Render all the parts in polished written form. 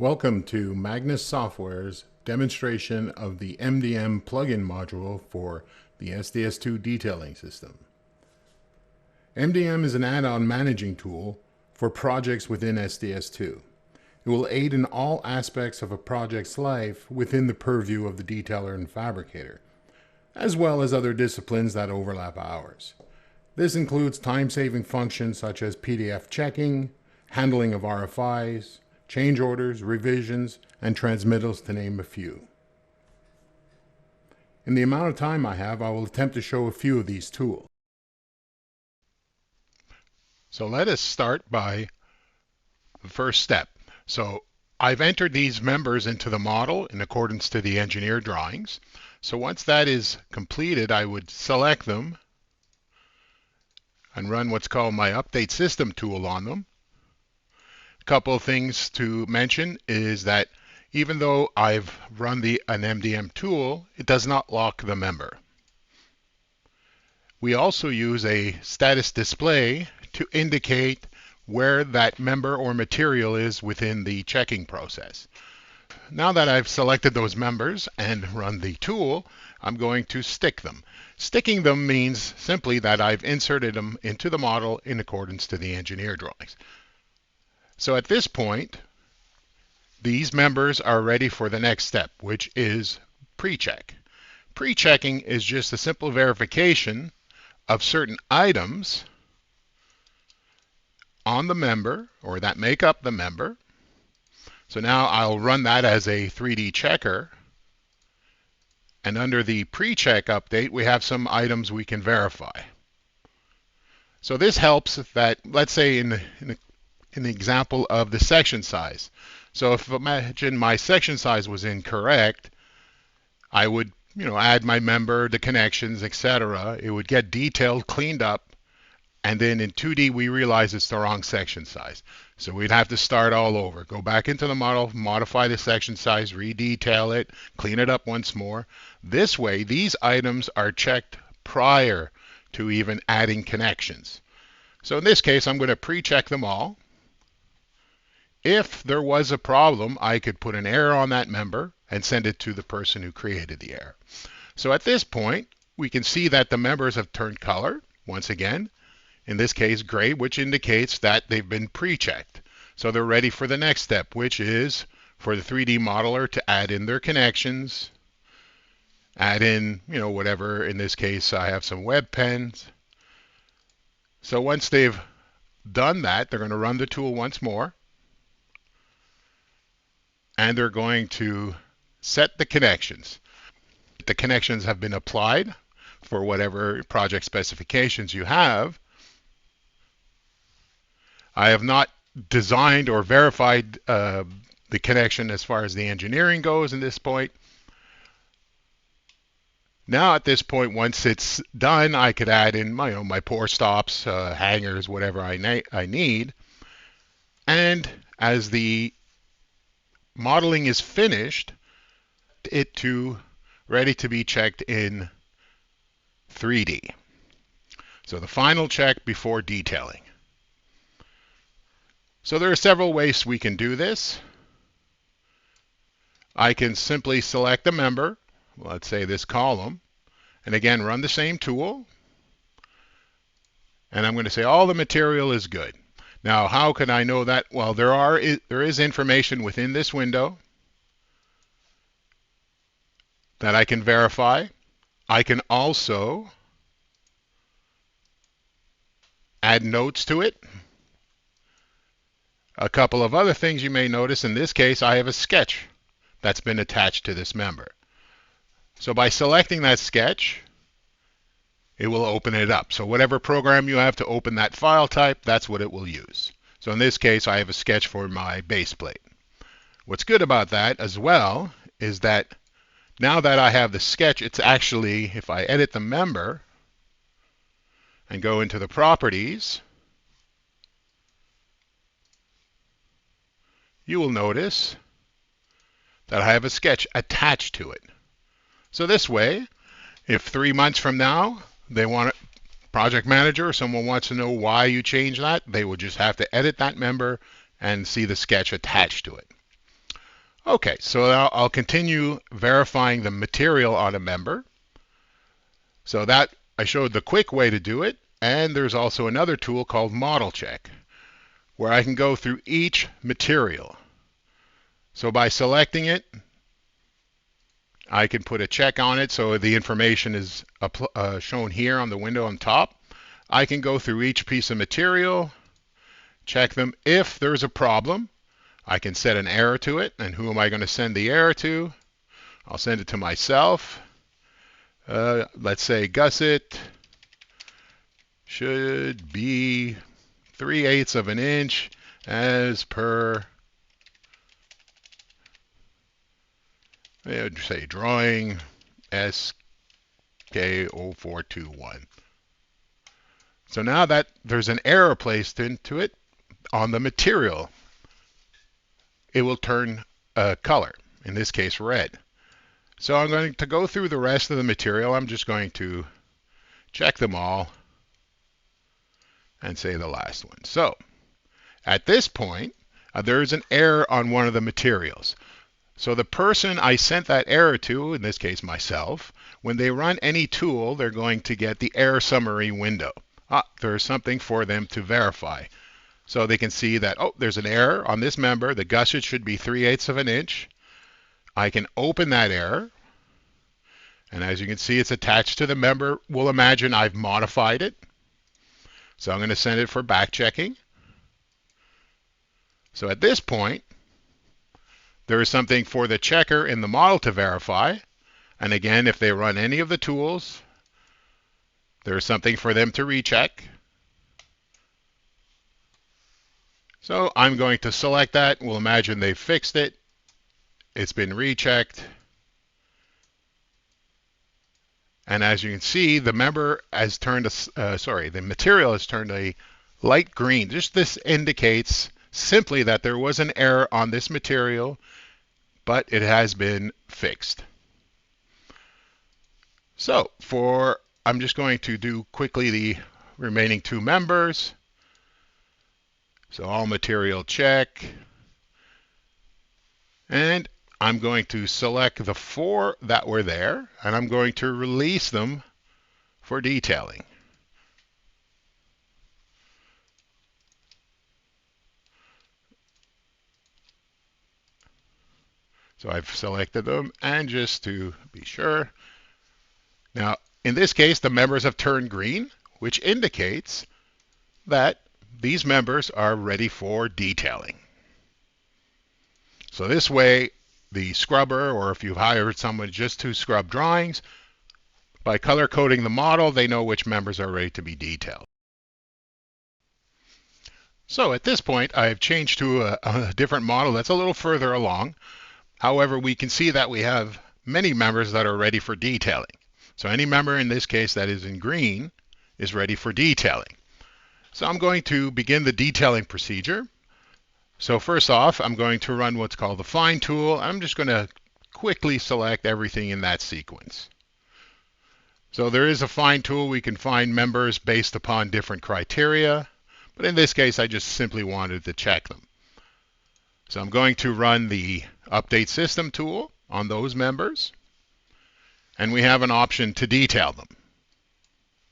Welcome to Magnus Software's demonstration of the MDM plugin module for the SDS2 Detailing System. MDM is an add-on managing tool for projects within SDS2. It will aid in all aspects of a project's life within the purview of the detailer and fabricator, as well as other disciplines that overlap ours. This includes time-saving functions such as PDF checking, handling of RFIs, change orders, revisions, and transmittals, to name a few. In the amount of time I have, I will attempt to show a few of these tools. So let us start by the first step. So I've entered these members into the model in accordance to the engineer drawings. So once that is completed, I would select them and run what's called my update system tool on them. A couple of things to mention is that even though I've run an MDM tool, it does not lock the member. We also use a status display to indicate where that member or material is within the checking process. Now that I've selected those members and run the tool, I'm going to stick them. Sticking them means simply that I've inserted them into the model in accordance to the engineer drawings. So at this point, these members are ready for the next step, which is pre-check. Pre-checking is just a simple verification of certain items on the member, or that make up the member. So now I'll run that as a 3D checker. And under the pre-check update, we have some items we can verify. So this helps that, let's say in the example of the section size. So if imagine my section size was incorrect, I would add my member, the connections, etc. It would get detailed, cleaned up, and then in 2D we realize it's the wrong section size. So we'd have to start all over. Go back into the model, modify the section size, redetail it, clean it up once more. This way, these items are checked prior to even adding connections. So in this case, I'm going to pre-check them all. If there was a problem, I could put an error on that member and send it to the person who created the error. So at this point, we can see that the members have turned color, once again. In this case, gray, which indicates that they've been pre-checked. So they're ready for the next step, which is for the 3D modeler to add in their connections, add in, whatever. In this case, I have some web pens. So once they've done that, they're going to run the tool once more. And they're going to set the connections. The connections have been applied for whatever project specifications you have. I have not designed or verified the connection as far as the engineering goes in this point. Now at this point, once it's done, I could add in my pour stops, hangers, whatever I need. And as the modeling is finished, it ready to be checked in 3D. So the final check before detailing. So there are several ways we can do this. I can simply select a member, let's say this column, and again run the same tool. And I'm going to say all the material is good. Now, how can I know that? Well, there is information within this window that I can verify. I can also add notes to it. A couple of other things you may notice. In this case, I have a sketch that's been attached to this member. So by selecting that sketch, it will open it up. So whatever program you have to open that file type, that's what it will use. So in this case, I have a sketch for my base plate. What's good about that as well is that now that I have the sketch, it's actually, if I edit the member and go into the properties, you will notice that I have a sketch attached to it. So this way, if 3 months from now, project manager or someone wants to know why you changed that, they would just have to edit that member and see the sketch attached to it. Okay, so now I'll continue verifying the material on a member. So that I showed the quick way to do it, and there's also another tool called Model Check, where I can go through each material. So by selecting it, I can put a check on it so the information is shown here on the window on top. I can go through each piece of material, check them. If there's a problem, I can set an error to it. And who am I going to send the error to? I'll send it to myself. Let's say gusset should be 3/8 of an inch as per, say, drawing SK0421. So now that there's an error placed into it on the material, it will turn a color, in this case red. So I'm going to go through the rest of the material. I'm just going to check them all and say the last one. So at this point, there's an error on one of the materials. So the person I sent that error to, in this case myself, when they run any tool, they're going to get the error summary window. There's something for them to verify. So they can see that, oh, there's an error on this member. The gusset should be 3/8 of an inch. I can open that error. And as you can see, it's attached to the member. We'll imagine I've modified it. So I'm going to send it for back checking. So at this point, there is something for the checker in the model to verify. And again, if they run any of the tools, there's something for them to recheck. So I'm going to select that. We'll imagine they've fixed it. It's been rechecked. And as you can see, the member has turned the material has turned a light green. Just this indicates simply that there was an error on this material, but it has been fixed. So I'm just going to do quickly the remaining two members. So all material check. And I'm going to select the 4 that were there, and I'm going to release them for detailing. So I've selected them, and just to be sure. Now, in this case, the members have turned green, which indicates that these members are ready for detailing. So this way, the scrubber, or if you've hired someone just to scrub drawings, by color coding the model, they know which members are ready to be detailed. So at this point, I've changed to a different model that's a little further along. However, we can see that we have many members that are ready for detailing. So any member in this case that is in green is ready for detailing. So I'm going to begin the detailing procedure. So first off, I'm going to run what's called the Find tool. I'm just going to quickly select everything in that sequence. So there is a Find tool. We can find members based upon different criteria. But in this case, I just simply wanted to check them. So I'm going to run the Update System tool on those members. And we have an option to detail them.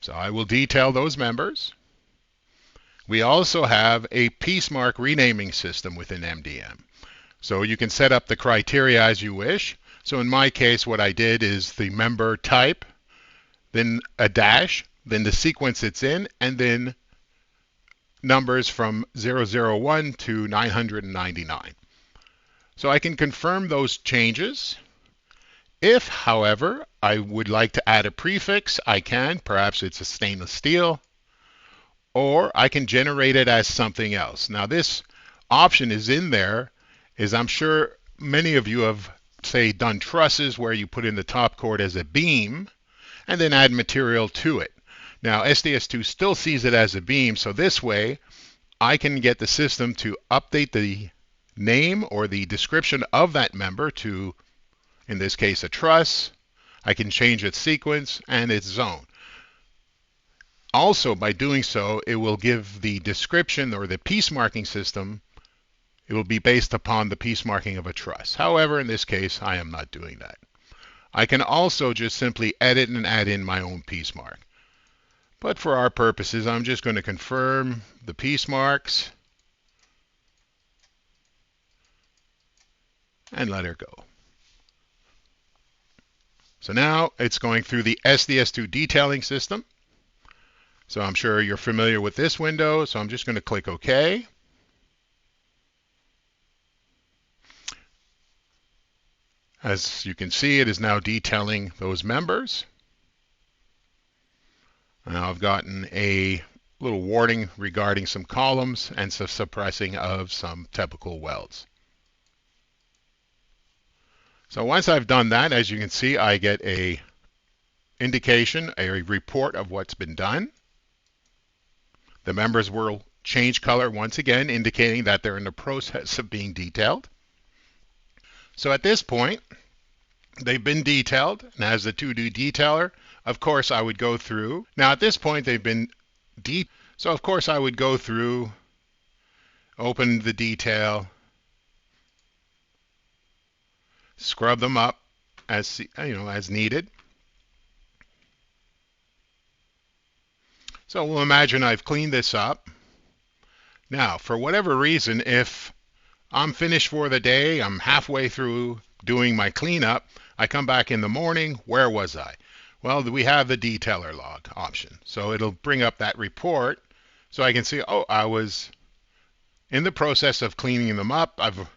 So I will detail those members. We also have a piece mark renaming system within MDM. So you can set up the criteria as you wish. So in my case, what I did is the member type, then a dash, then the sequence it's in, and then numbers from 001 to 999. So I can confirm those changes. If, however, I would like to add a prefix, I can. Perhaps it's a stainless steel. Or I can generate it as something else. Now this option is in there, as I'm sure many of you have, say, done trusses where you put in the top chord as a beam and then add material to it. Now SDS2 still sees it as a beam, so this way I can get the system to update the name or the description of that member to, in this case, a truss. I can change its sequence and its zone. Also, by doing so, it will give the description or the piece marking system it will be based upon the piece marking of a truss. However, in this case, I am not doing that. I can also just simply edit and add in my own piece mark. But for our purposes, I'm just going to confirm the piece marks and let her go. So now it's going through the SDS2 detailing system. So I'm sure you're familiar with this window, so I'm just going to click OK. As you can see, it is now detailing those members. Now I've gotten a little warning regarding some columns and some suppressing of some typical welds. So once I've done that, as you can see, I get a indication, a report of what's been done. The members will change color once again, indicating that they're in the process of being detailed. So at this point, they've been detailed, and as the 2D detailer, of course, I would go through. Now at this point, they've been so of course I would go through, open the detail, scrub them up as as needed. So we'll imagine I've cleaned this up. Now, for whatever reason, if I'm finished for the day, I'm halfway through doing my cleanup, I come back in the morning, where was I? Well, we have the detailer log option. So it'll bring up that report so I can see, oh, I was in the process of cleaning them up. I've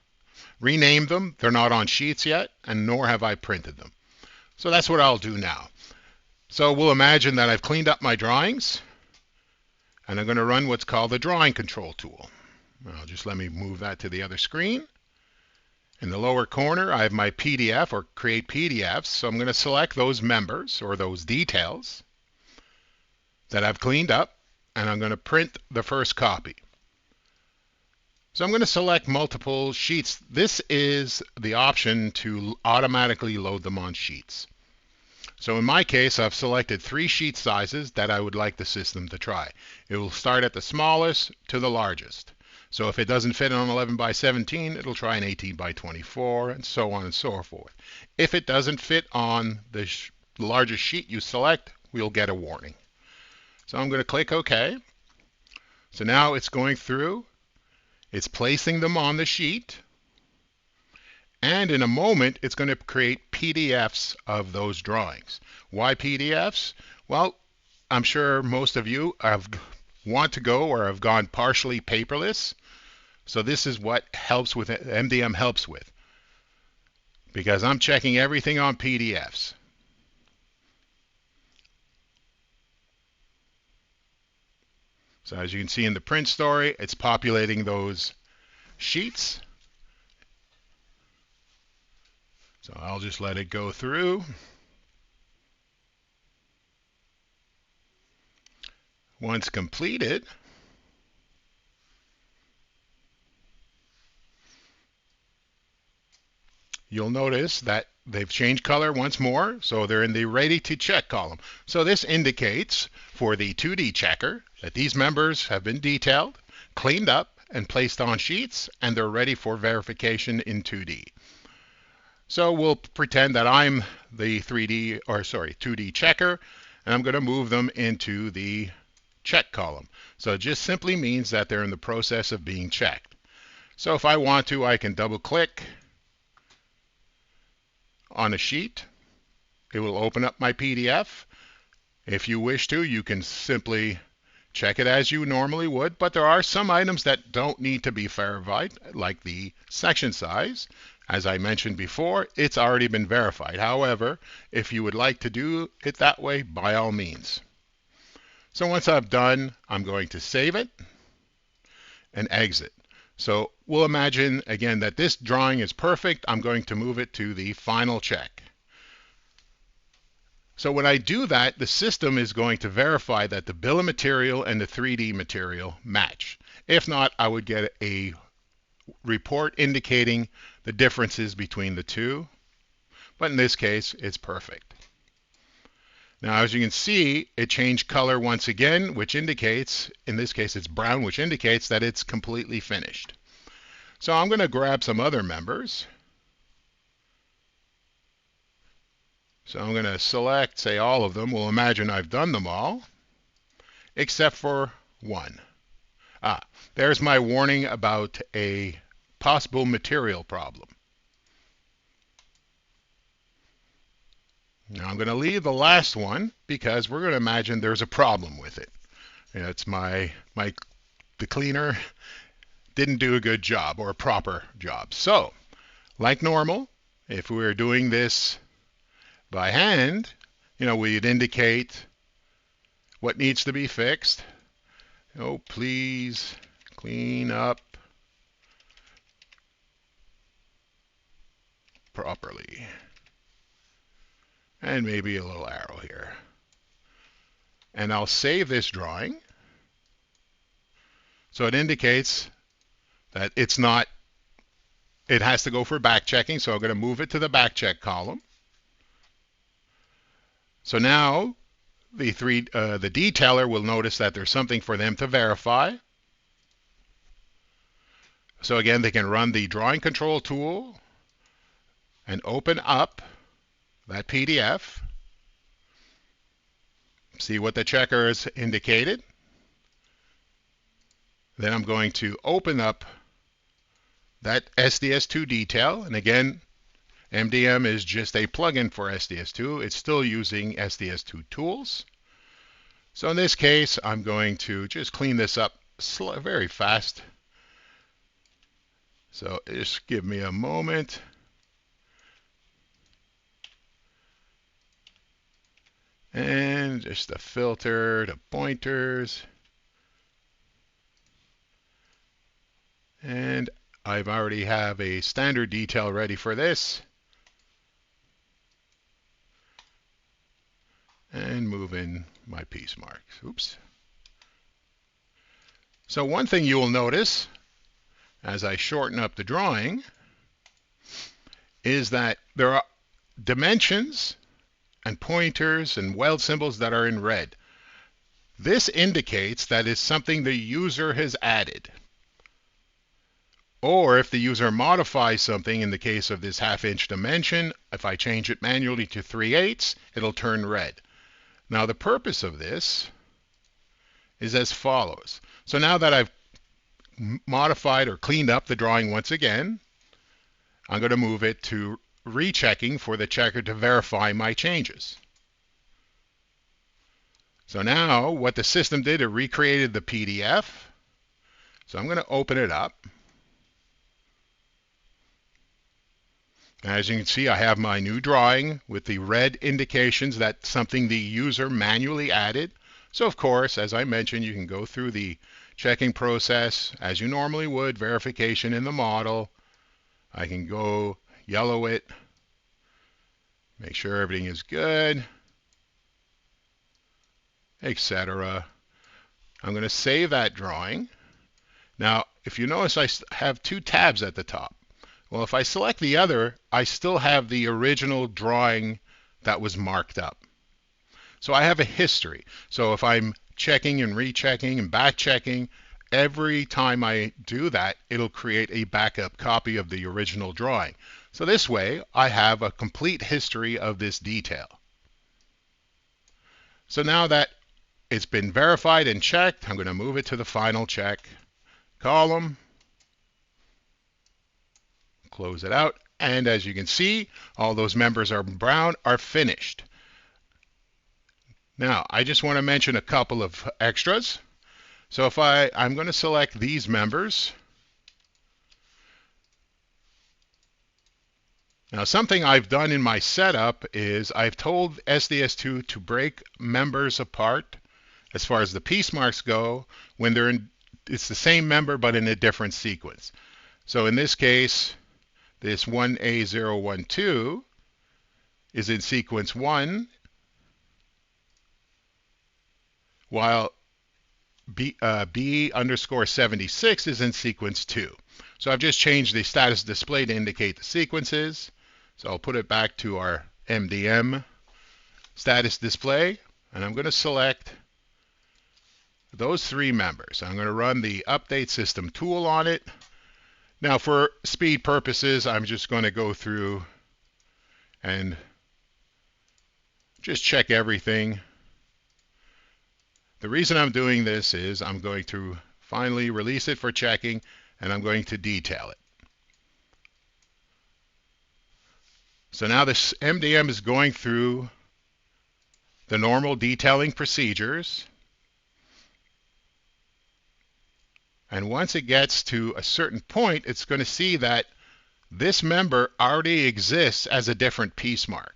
renamed them. They're not on sheets yet, and nor have I printed them. So that's what I'll do now. So we'll imagine that I've cleaned up my drawings, and I'm going to run what's called the drawing control tool. Just let me move that to the other screen. In the lower corner, I have my PDF or create PDFs. So I'm going to select those members or those details that I've cleaned up, and I'm going to print the first copy. So I'm going to select multiple sheets. This is the option to automatically load them on sheets. So in my case, I've selected 3 sheet sizes that I would like the system to try. It will start at the smallest to the largest. So if it doesn't fit on 11 by 17, it'll try an 18 by 24, and so on and so forth. If it doesn't fit on the largest sheet you select, we'll get a warning. So I'm going to click OK. So now it's going through. It's placing them on the sheet. And in a moment, it's going to create PDFs of those drawings. Why PDFs? Well, I'm sure most of you want to go or have gone partially paperless. So this is what helps with MDM helps with, because I'm checking everything on PDFs. So as you can see in the print story, it's populating those sheets. So I'll just let it go through. Once completed, you'll notice that they've changed color once more, so they're in the ready to check column. So this indicates for the 2D checker that these members have been detailed, cleaned up, and placed on sheets, and they're ready for verification in 2D. So we'll pretend that I'm the 2D checker, and I'm going to move them into the check column. So it just simply means that they're in the process of being checked. So if I want to, I can double click on a sheet. It will open up my PDF. If you wish to, you can simply check it as you normally would, but there are some items that don't need to be verified, like the section size. As I mentioned before, it's already been verified. However, if you would like to do it that way, by all means. So once I've done, I'm going to save it and exit. So we'll imagine again that this drawing is perfect. I'm going to move it to the final check. So when I do that, the system is going to verify that the bill of material and the 3D material match. If not, I would get a report indicating the differences between the two. But in this case, it's perfect. Now, as you can see, it changed color once again, which indicates, in this case, it's brown, which indicates that it's completely finished. So I'm going to grab some other members. So I'm going to select, say, all of them. We'll imagine I've done them all, except for one. There's my warning about a possible material problem. Now I'm going to leave the last one because we're going to imagine there's a problem with it. It's the cleaner didn't do a good job or a proper job. So, like normal, if we were doing this by hand, we'd indicate what needs to be fixed. Oh, please clean up properly. And maybe a little arrow here. And I'll save this drawing. So it indicates that it has to go for back checking. So I'm going to move it to the back check column. So now the detailer will notice that there's something for them to verify. So again, they can run the drawing control tool and open up that PDF. See what the checker has indicated. Then I'm going to open up that SDS2 detail. And again, MDM is just a plugin for SDS2. It's still using SDS2 tools. So in this case, I'm going to just clean this up very fast. So just give me a moment. And just a filter to pointers. And I've already have a standard detail ready for this. And move in my piece marks. Oops. So one thing you will notice as I shorten up the drawing is that there are dimensions and pointers and weld symbols that are in red. This indicates that it's something the user has added. Or if the user modifies something, in the case of this half-inch dimension, if I change it manually to 3/8, it'll turn red. Now the purpose of this is as follows. So now that I've modified or cleaned up the drawing once again, I'm going to move it to rechecking for the checker to verify my changes. So now what the system did, it recreated the PDF. So I'm going to open it up. As you can see, I have my new drawing with the red indications that something the user manually added. So of course, as I mentioned, you can go through the checking process as you normally would, verification in the model. I can go yellow it, make sure everything is good, etc. I'm going to save that drawing. Now, if you notice, I have two tabs at the top. Well, if I select the other, I still have the original drawing that was marked up. So I have a history. So if I'm checking and rechecking and back checking, every time I do that, it'll create a backup copy of the original drawing. So this way, I have a complete history of this detail. So now that it's been verified and checked, I'm going to move it to the final check column. Close it out. And as you can see, all those members are brown, are finished. Now, I just want to mention a couple of extras. So if I'm going to select these members. Now, something I've done in my setup is I've told SDS2 to break members apart as far as the piece marks go when it's the same member but in a different sequence. So in this case, this 1A012 is in sequence 1, while B_76 is in sequence 2. So I've just changed the status display to indicate the sequences. So I'll put it back to our MDM status display, and I'm going to select those three members. I'm going to run the update system tool on it Now for speed purposes, I'm just going to go through and just check everything. The reason I'm doing this is I'm going to finally release it for checking, and I'm going to detail it. So now this MDM is going through the normal detailing procedures. And once it gets to a certain point, it's going to see that this member already exists as a different piece mark.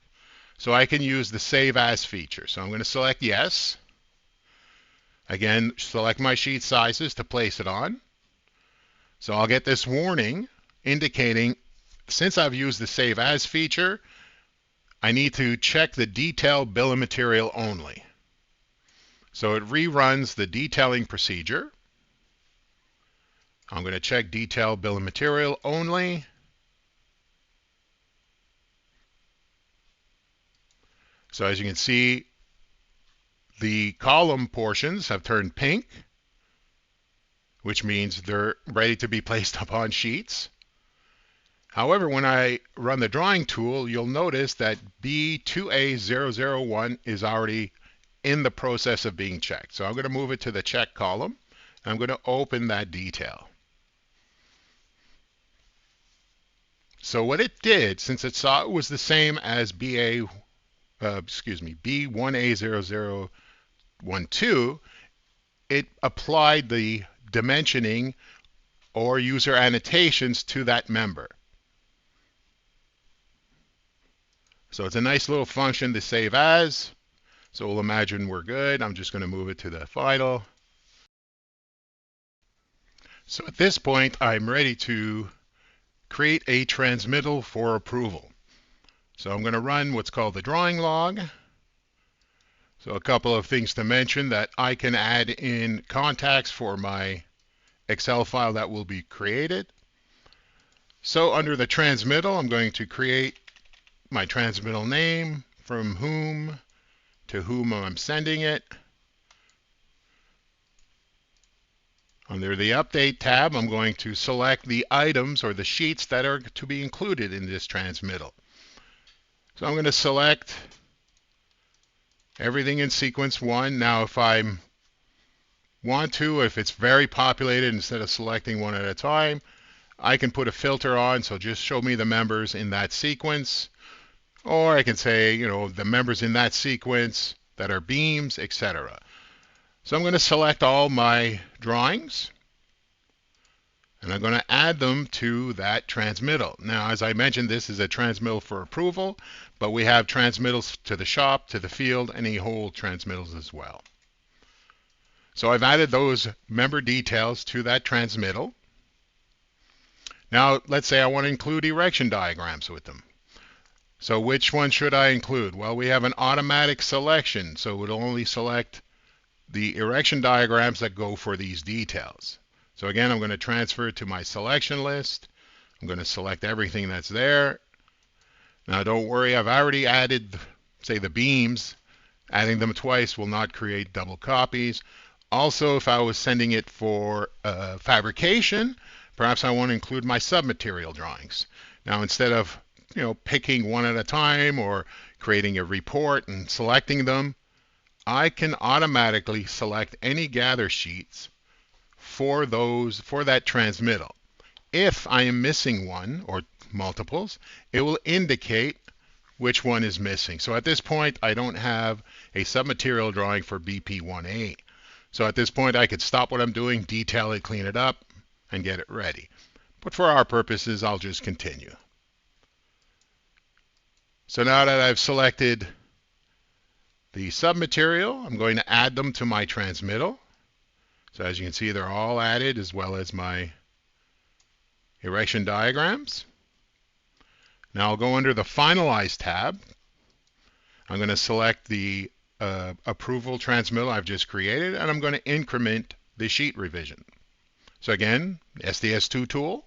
So I can use the Save As feature. So I'm going to select Yes. Again, select my sheet sizes to place it on. So I'll get this warning indicating, since I've used the Save As feature, I need to check the Detail Bill of Material only. So it reruns the detailing procedure. I'm going to check Detail Bill of Material only. So as you can see, the column portions have turned pink, which means they're ready to be placed upon sheets. However, when I run the drawing tool, you'll notice that B2A001 is already in the process of being checked. So I'm going to move it to the check column, and I'm going to open that detail. So what it did, since it saw it was the same as B1A0012, it applied the dimensioning or user annotations to that member. So it's a nice little function to save as. So we'll imagine we're good. I'm just going to move it to the final. So at this point, I'm ready to create a transmittal for approval. So I'm going to run what's called the drawing log. So a couple of things to mention: that I can add in contacts for my Excel file that will be created. So under the transmittal, I'm going to create my transmittal name, from whom to whom I'm sending it. Under the Update tab, I'm going to select the items or the sheets that are to be included in this transmittal. So I'm going to select everything in sequence 1. Now if I want to, if it's very populated, instead of selecting one at a time, I can put a filter on, so just show me the members in that sequence. Or I can say, the members in that sequence that are beams, etc. So I'm going to select all my drawings, and I'm going to add them to that transmittal. Now, as I mentioned, this is a transmittal for approval, but we have transmittals to the shop, to the field, any whole transmittals as well. So I've added those member details to that transmittal. Now, let's say I want to include erection diagrams with them. So which one should I include? Well, we have an automatic selection, so it'll only select the erection diagrams that go for these details. So again, I'm going to transfer it to my selection list. I'm going to select everything that's there. Now don't worry, I've already added, say, the beams. Adding them twice will not create double copies. Also, if I was sending it for fabrication, perhaps I want to include my submaterial drawings. Now instead of picking one at a time or creating a report and selecting them, I can automatically select any gather sheets for that transmittal. If I am missing one or multiples, it will indicate which one is missing. So at this point, I don't have a submaterial drawing for BP1A. So at this point, I could stop what I'm doing, detail it, clean it up, and get it ready. But for our purposes, I'll just continue. So now that I've selected the submaterial, I'm going to add them to my transmittal. So as you can see, they're all added, as well as my erection diagrams. Now I'll go under the Finalize tab. I'm going to select the approval transmittal I've just created, and I'm going to increment the sheet revision. So again, SDS2 tool.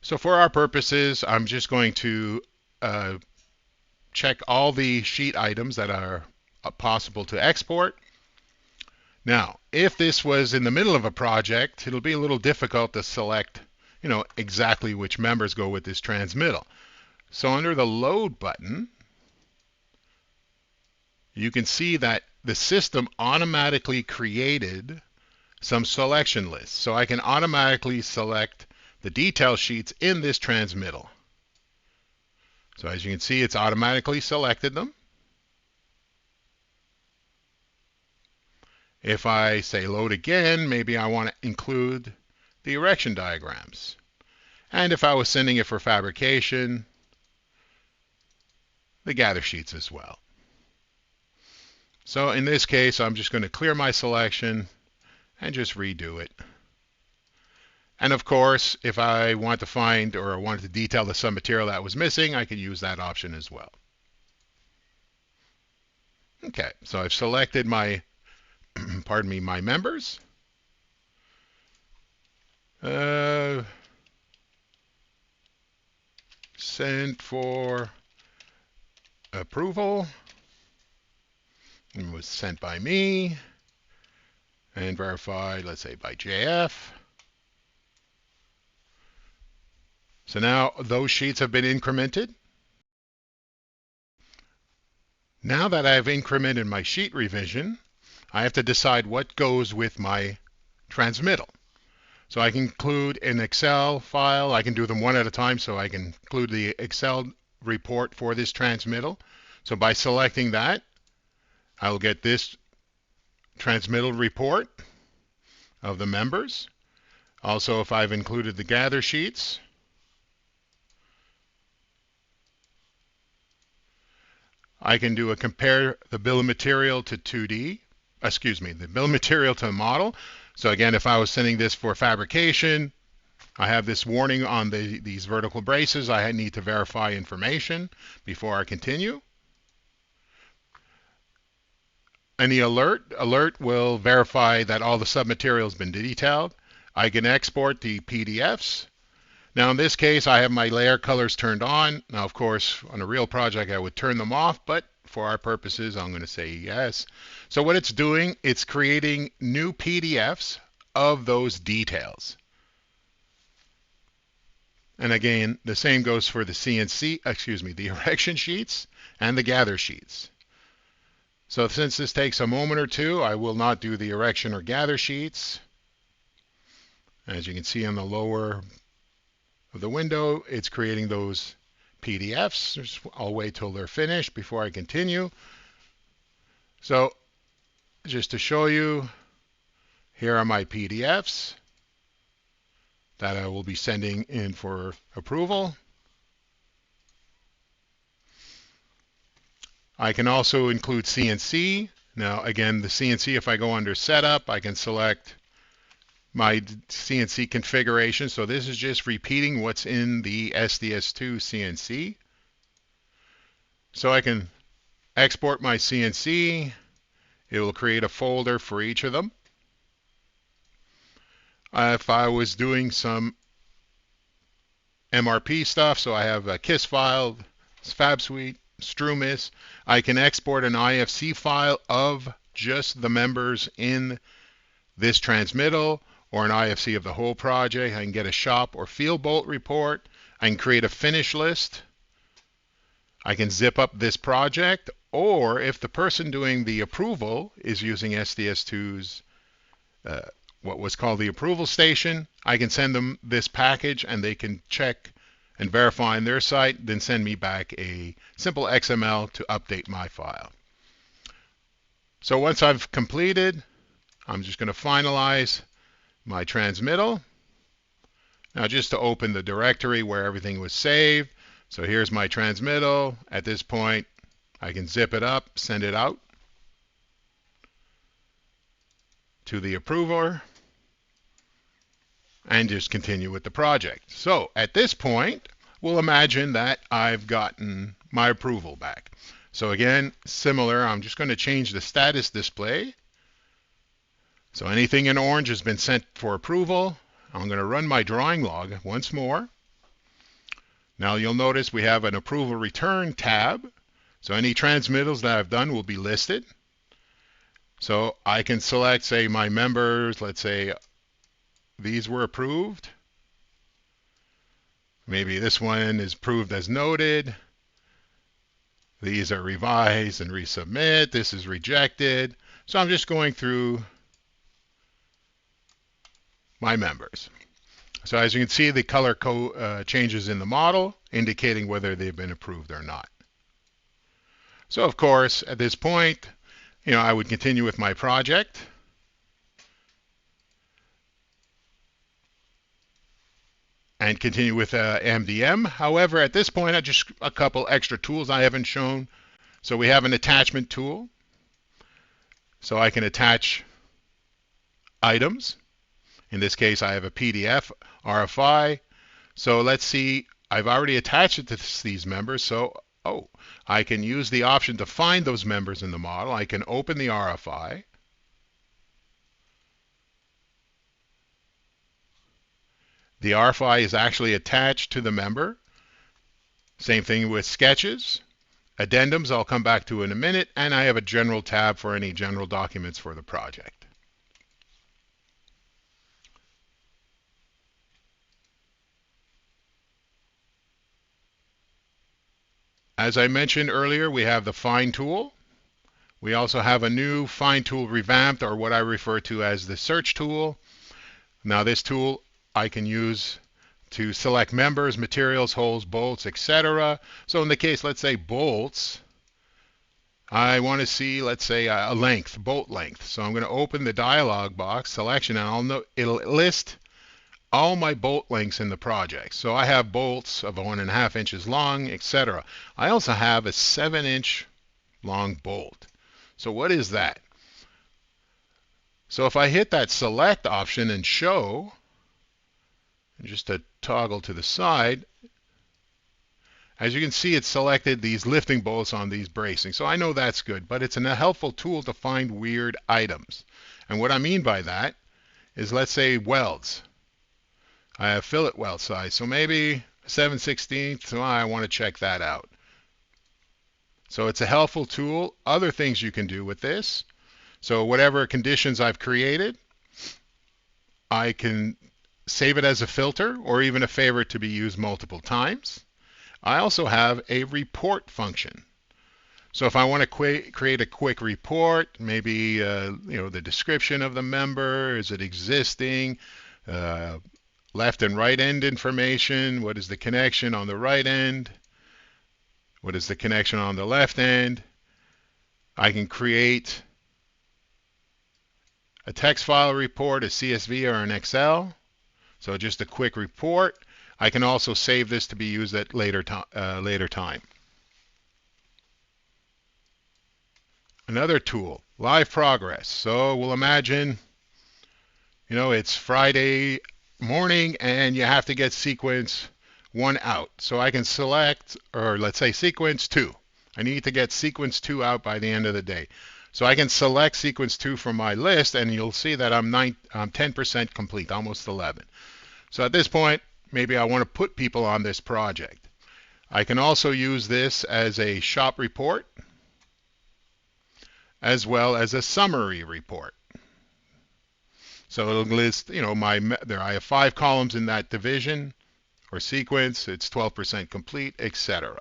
So for our purposes, I'm just going to check all the sheet items that are possible to export. Now, if this was in the middle of a project, it'll be a little difficult to select, exactly which members go with this transmittal. So under the Load button, you can see that the system automatically created some selection lists. So I can automatically select the detail sheets in this transmittal. So as you can see, it's automatically selected them. If I say load again, maybe I want to include the erection diagrams. And if I was sending it for fabrication, the gather sheets as well. So in this case, I'm just going to clear my selection and just redo it. And of course, if I want to find or wanted to detail the submaterial that was missing, I could use that option as well. Okay, so I've selected my, my members. Sent for approval. It was sent by me and verified, let's say, by JF. So now those sheets have been incremented. Now that I've incremented my sheet revision, I have to decide what goes with my transmittal. So I can include an Excel file. I can do them one at a time, so I can include the Excel report for this transmittal. So by selecting that, I'll get this transmittal report of the members. Also, if I've included the gather sheets, I can do a compare the bill of material to 2D, the bill of material to the model. So again, if I was sending this for fabrication, I have this warning on these vertical braces. I need to verify information before I continue. Any alert will verify that all the submaterial has been detailed. I can export the PDFs. Now in this case, I have my layer colors turned on. Now of course, on a real project, I would turn them off, but for our purposes, I'm going to say yes. So what it's doing, it's creating new PDFs of those details. And again, the same goes for the the erection sheets and the gather sheets. So since this takes a moment or two, I will not do the erection or gather sheets. As you can see on the lower of the window, it's creating those PDFs. I'll wait till they're finished before I continue. So just to show you, here are my PDFs that I will be sending in for approval. I can also include CNC. Now again, the CNC, if I go under setup, I can select my CNC configuration. So this is just repeating what's in the SDS2 CNC. So I can export my CNC. It will create a folder for each of them. If I was doing some MRP stuff, so I have a KISS file, Fab Suite, Strumis, I can export an IFC file of just the members in this transmittal, or an IFC of the whole project. I can get a shop or field bolt report. I can create a finish list. I can zip up this project, or if the person doing the approval is using SDS2's what was called the approval station, I can send them this package and they can check and verify on their site, then send me back a simple XML to update my file. So once I've completed, I'm just going to finalize my transmittal. Now just to open the directory where everything was saved. So here's my transmittal. At this point, I can zip it up, send it out to the approver, and just continue with the project. So at this point, we'll imagine that I've gotten my approval back. So again, similar, I'm just going to change the status display. So anything in orange has been sent for approval. I'm going to run my drawing log once more. Now you'll notice we have an approval return tab. So any transmittals that I've done will be listed. So I can select, say, my members. Let's say these were approved. Maybe this one is approved as noted. These are revised and resubmit. This is rejected. So I'm just going through my members. So as you can see, the color changes in the model, indicating whether they've been approved or not. So of course, at this point, I would continue with my project. And continue with MDM. However, at this point, I just a couple extra tools I haven't shown. So we have an attachment tool. So I can attach items. In this case, I have a PDF, RFI. So let's see, I've already attached it to these members. So, I can use the option to find those members in the model. I can open the RFI. The RFI is actually attached to the member. Same thing with sketches. Addendums I'll come back to in a minute, and I have a general tab for any general documents for the project. As I mentioned earlier, we have the Find tool. We also have a new Find tool revamped, or what I refer to as the Search tool. Now this tool I can use to select members, materials, holes, bolts, etc. So in the case, let's say bolts, I want to see, let's say, a length, bolt length. So I'm going to open the dialog box selection, and it'll list all my bolt lengths in the project. So I have bolts of 1.5 inches long, etc. I also have a 7-inch long bolt. So what is that? So if I hit that select option and show, just a toggle to the side, as you can see, it's selected these lifting bolts on these bracing. So I know that's good, but it's a helpful tool to find weird items. And what I mean by that is, let's say, welds. I have fillet weld size, so maybe 7/16, so I want to check that out. So it's a helpful tool. Other things you can do with this. So whatever conditions I've created, I can save it as a filter or even a favorite to be used multiple times. I also have a report function. So if I want to create a quick report, maybe the description of the member, is it existing, left and right end information, what is the connection on the right end, what is the connection on the left end. I can create a text file report, a CSV, or an Excel. So just a quick report. I can also save this to be used at later time. Another tool, live progress. So we'll imagine, it's Friday morning and you have to get sequence 1 out. So I can select, or let's say sequence 2. I need to get sequence 2 out by the end of the day. So I can select sequence 2 from my list, and you'll see that I'm 10% complete, almost 11. So at this point, maybe I want to put people on this project. I can also use this as a shop report, as well as a summary report. So it'll list, I have 5 columns in that division or sequence. It's 12% complete, etc.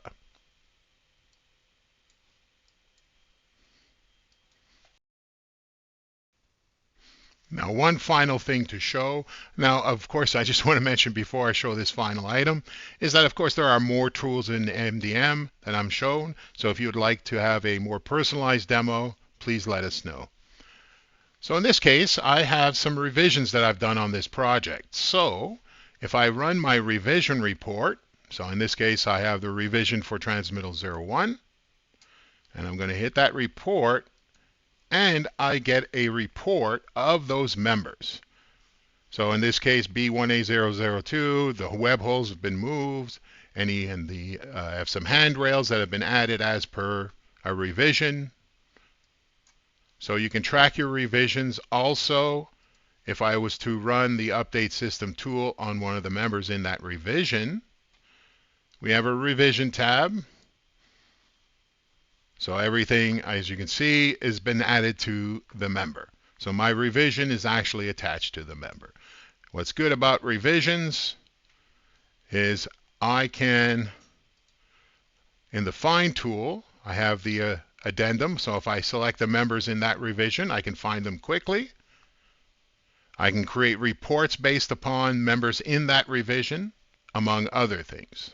Now, one final thing to show. Now, of course, I just want to mention before I show this final item is that, of course, there are more tools in MDM that I'm shown. So if you would like to have a more personalized demo, please let us know. So in this case, I have some revisions that I've done on this project. So if I run my revision report, so in this case, I have the revision for transmittal 01, and I'm going to hit that report, and I get a report of those members. So in this case, B1A002, the web holes have been moved, I have some handrails that have been added as per a revision. So you can track your revisions. Also, if I was to run the update system tool on one of the members in that revision, we have a revision tab. So everything, as you can see, has been added to the member. So my revision is actually attached to the member. What's good about revisions is I can, in the Find tool, I have the addendum. So if I select the members in that revision, I can find them quickly. I can create reports based upon members in that revision, among other things.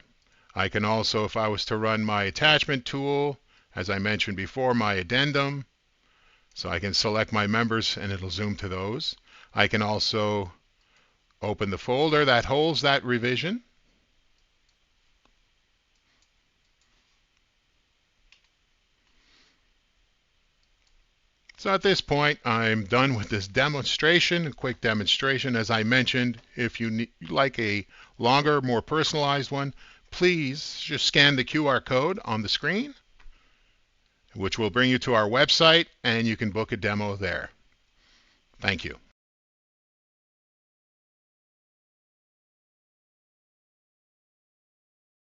I can also, if I was to run my attachment tool, as I mentioned before, my addendum, so I can select my members and it'll zoom to those. I can also open the folder that holds that revision. So at this point, I'm done with this demonstration, a quick demonstration. As I mentioned, if you like a longer, more personalized one, please just scan the QR code on the screen, which will bring you to our website, and you can book a demo there. Thank you.